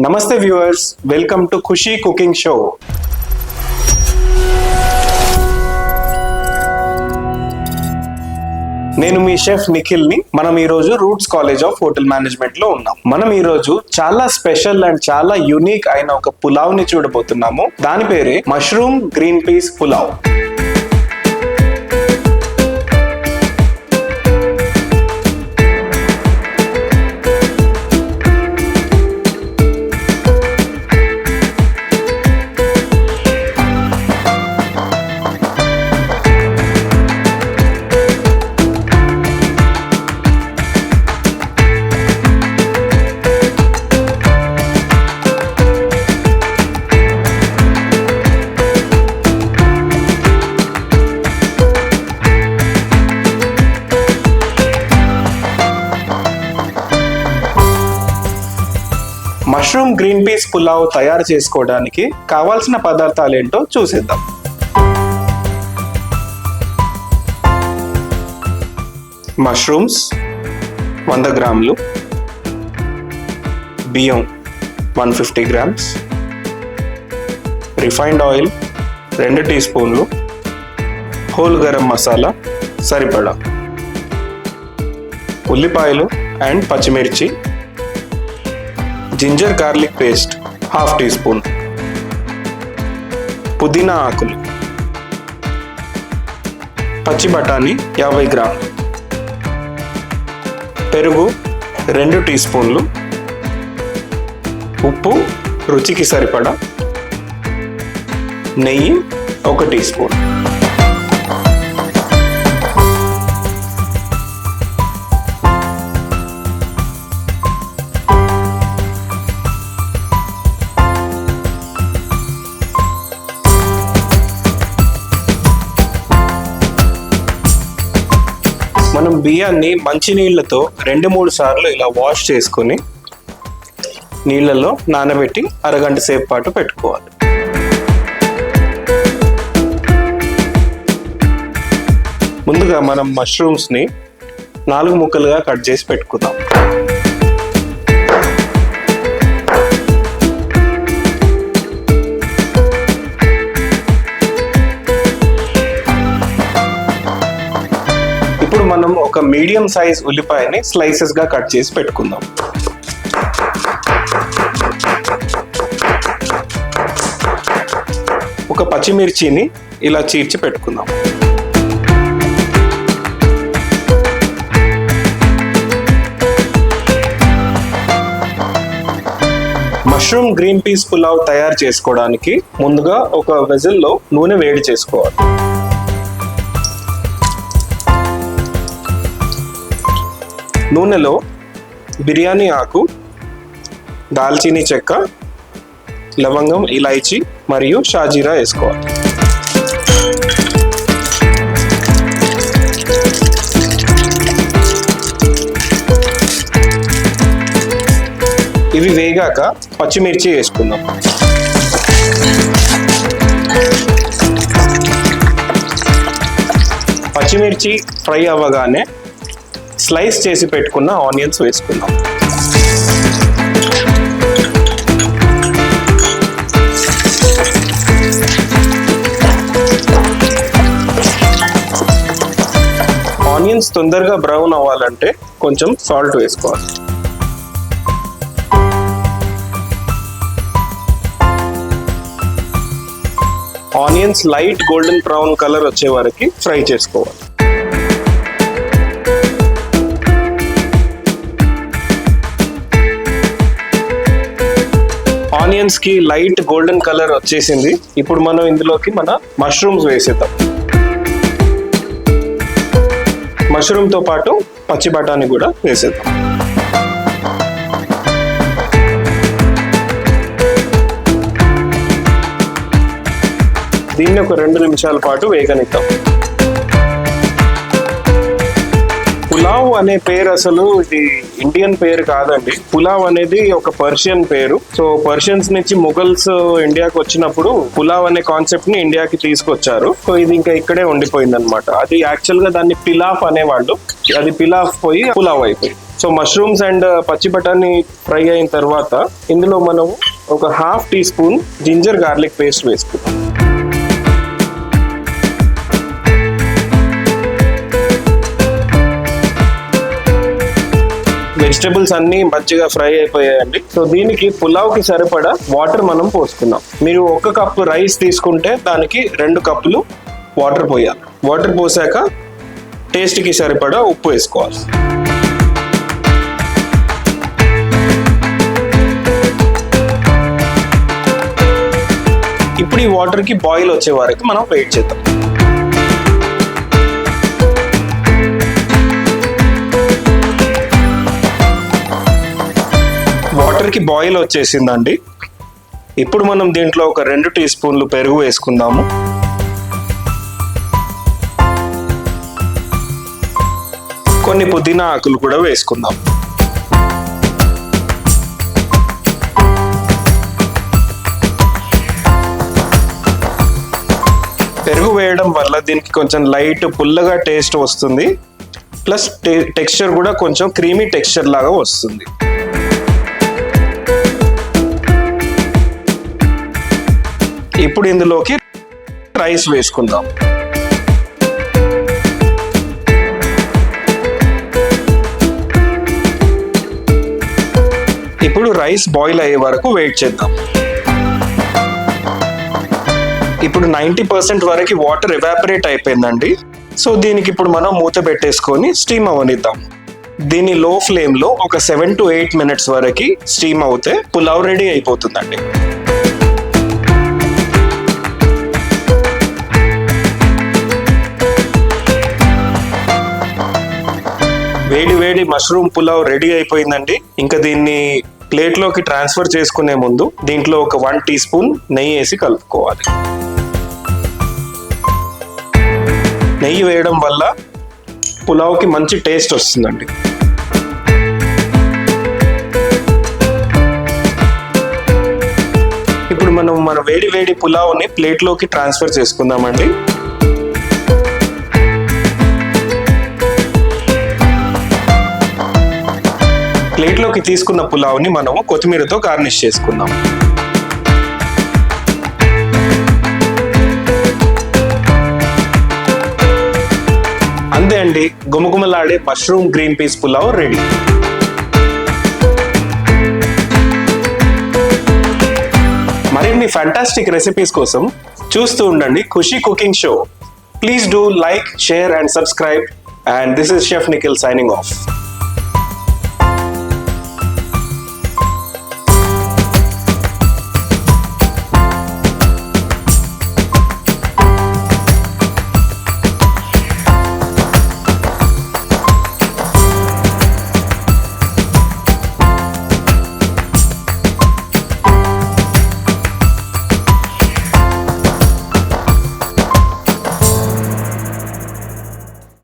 నమస్తే viewers, welcome to Khushi cooking show. నేను మీ షెఫ్ నిఖిల్ ని. మనం ఈ రోజు Roots College of Hotel Management లో ఉన్నాం. మనం ఈ రోజు చాలా స్పెషల్ అండ్ చాలా యూనిక్ అయిన ఒక పులావ్ ని చూడబోతున్నాము. దాని పేరే mushroom green peas pulao. Mushroom green peas pulao తయారు చేసుకోవడానికి కావాల్సిన పదార్థాలు ఏంటో చూసేద్దాం. మష్రూమ్స్ 100 గ్రాములు, బియ్యం 150 గ్రామ్స్, రిఫైన్డ్ ఆయిల్ 2 టీ స్పూన్లు, హోల్ గరం మసాలా సరిపడా, ఉల్లిపాయలు అండ్ పచ్చిమిర్చి, ginger garlic paste 1/2 teaspoon, పుదీనా ఆకులు, పచ్చి బఠానీ 50 గ్రాములు, పెరుగు 2 టీ స్పూన్లు, ఉప్పు రుచికి సరిపడా, నెయ్యి 1 టీ స్పూన్. మనం బియ్యాన్ని మంచినీళ్ళతో 2-3 సార్లు ఇలా వాష్ చేసుకుని నీళ్ళలో నానబెట్టి అరగంట సేపు పాటు పెట్టుకోవాలి. ముందుగా మనం మష్రూమ్స్ని 4 ముక్కలుగా కట్ చేసి పెట్టుకుందాం. ఇప్పుడు మనం ఒక మీడియం సైజ్ ఉల్లిపాయని స్లైసెస్ గా కట్ చేసి పెట్టుకుందాం. ఒక పచ్చిమిర్చిని ఇలా చీల్చి పెట్టుకుందాం. మష్రూమ్ గ్రీన్ పీస్ పులావ్ తయారు చేసుకోవడానికి ముందుగా ఒక వెజల్లో నూనె వేడి చేసుకోవాలి. నూనెలో బిర్యానీ ఆకు, దాల్చినీ చెక్క, లవంగం, ఇలాచీ మరియు షాజీరా వేసుకోవాలి. ఇవి వేగాక పచ్చిమిర్చి వేసుకుందాం. పచ్చిమిర్చి ఫ్రై అవ్వగానే స్లైస్ చేసి పెట్టుకున్న ఆనియన్స్ వేసుకుందాం. ఆనియన్స్ తొందరగా బ్రౌన్ అవ్వాలంటే కొంచెం సాల్ట్ వేసుకోవాలి. Onions light golden brown colour వచ్చే వరకు ఫ్రై చేసుకోవాలి. ఆనియన్స్ కి లైట్ గోల్డెన్ కలర్ వచ్చేసింది. ఇప్పుడు మనం ఇందులోకి మన మష్రూమ్స్ వేసేద్దాం. మష్రూమ్ తో పాటు పచ్చి బఠానీ కూడా వేసేద్దాం. దీన్ని ఒక 2 నిమిషాల పాటు వేగనిద్దాం. పులావ్ అనే పేరు అసలు ఇది ఇండియన్ పేరు కాదండి. పులావ్ అనేది ఒక పర్షియన్ పేరు. సో పర్షియన్స్ నుంచి ముఘల్స్ ఇండియాకి వచ్చినప్పుడు పులావ్ అనే కాన్సెప్ట్ ని ఇండియాకి తీసుకొచ్చారు. సో ఇది ఇంకా ఇక్కడే ఉండిపోయింది అనమాట. అది యాక్చువల్ గా దాన్ని పిలాఫ్ అనేవాళ్ళు, అది పిలాఫ్ పోయి పులావ్ అయిపోయింది. సో మష్రూమ్స్ అండ్ పచ్చి బఠానీ ఫ్రై అయిన తర్వాత ఇందులో మనం ఒక 1/2 teaspoon ginger garlic paste వేసుకుంటాం. వెజిటబుల్స్ అన్ని మంచిగా ఫ్రై అయిపోయాయండి. సో దీనికి పులావ్కి సరిపడా వాటర్ మనం పోసుకుందాం. మీరు 1 కప్పు రైస్ తీసుకుంటే దానికి 2 కప్పులు వాటర్ పోయాలి. వాటర్ పోసాక టేస్ట్కి సరిపడా ఉప్పు వేసుకోవాలి. ఇప్పుడు ఈ వాటర్కి బాయిల్ వచ్చే వరకు మనం వెయిట్ చేద్దాం. వాటర్కి బాయిల్ వచ్చేసిందండి. ఇప్పుడు మనం దీంట్లో ఒక 2 టీ స్పూన్లు పెరుగు వేసుకుందాము. కొన్ని పుదీనా ఆకులు కూడా వేసుకుందాం. పెరుగు వేయడం వల్ల దీనికి కొంచెం లైట్ పుల్లగా టేస్ట్ వస్తుంది. ప్లస్ టెక్స్చర్ కూడా కొంచెం క్రీమీ టెక్స్చర్ లాగా వస్తుంది. ఇప్పుడు ఇందులోకి రైస్ వేసుకుందాం. ఇప్పుడు రైస్ బాయిల్ అయ్యే వరకు వెయిట్ చేద్దాం. ఇప్పుడు 90% వరకు వాటర్ ఎవాపరేట్ అయిపోయిందండి. సో దీనికి ఇప్పుడు మనం మూత పెట్టేసుకొని స్టీమ్ అవనిద్దాం. దీన్ని లో ఫ్లేమ్లో ఒక 7 to 8 minutes వరకు స్టీమ్ అవుతే పులావ్ రెడీ అయిపోతుందండి. వేడి వేడి మష్రూమ్ పులావ్ రెడీ అయిపోయిందండి. ఇంకా దీన్ని ప్లేట్లోకి ట్రాన్స్ఫర్ చేసుకునే ముందు దీంట్లో ఒక 1 టీ స్పూన్ నెయ్యి వేసి కలుపుకోవాలి. నెయ్యి వేయడం వల్ల పులావ్కి మంచి టేస్ట్ వస్తుందండి. ఇప్పుడు మనం మన వేడి వేడి పులావ్ని ప్లేట్లోకి ట్రాన్స్ఫర్ చేసుకుందామండి. ప్లేట్లోకి తీసుకున్న పులావ్ని మనము కొత్తిమీరతో గార్నిష్ చేసుకుందాం. అంతే అండి, గుమగుమలాడే mushroom green peas pulao ready. మరిన్ని ఫ్యాంటాస్టిక్ రెసిపీస్ కోసం చూస్తూ ఉండండి Khushi cooking show. Please do like, share and subscribe. And this is Chef Nikhil signing off.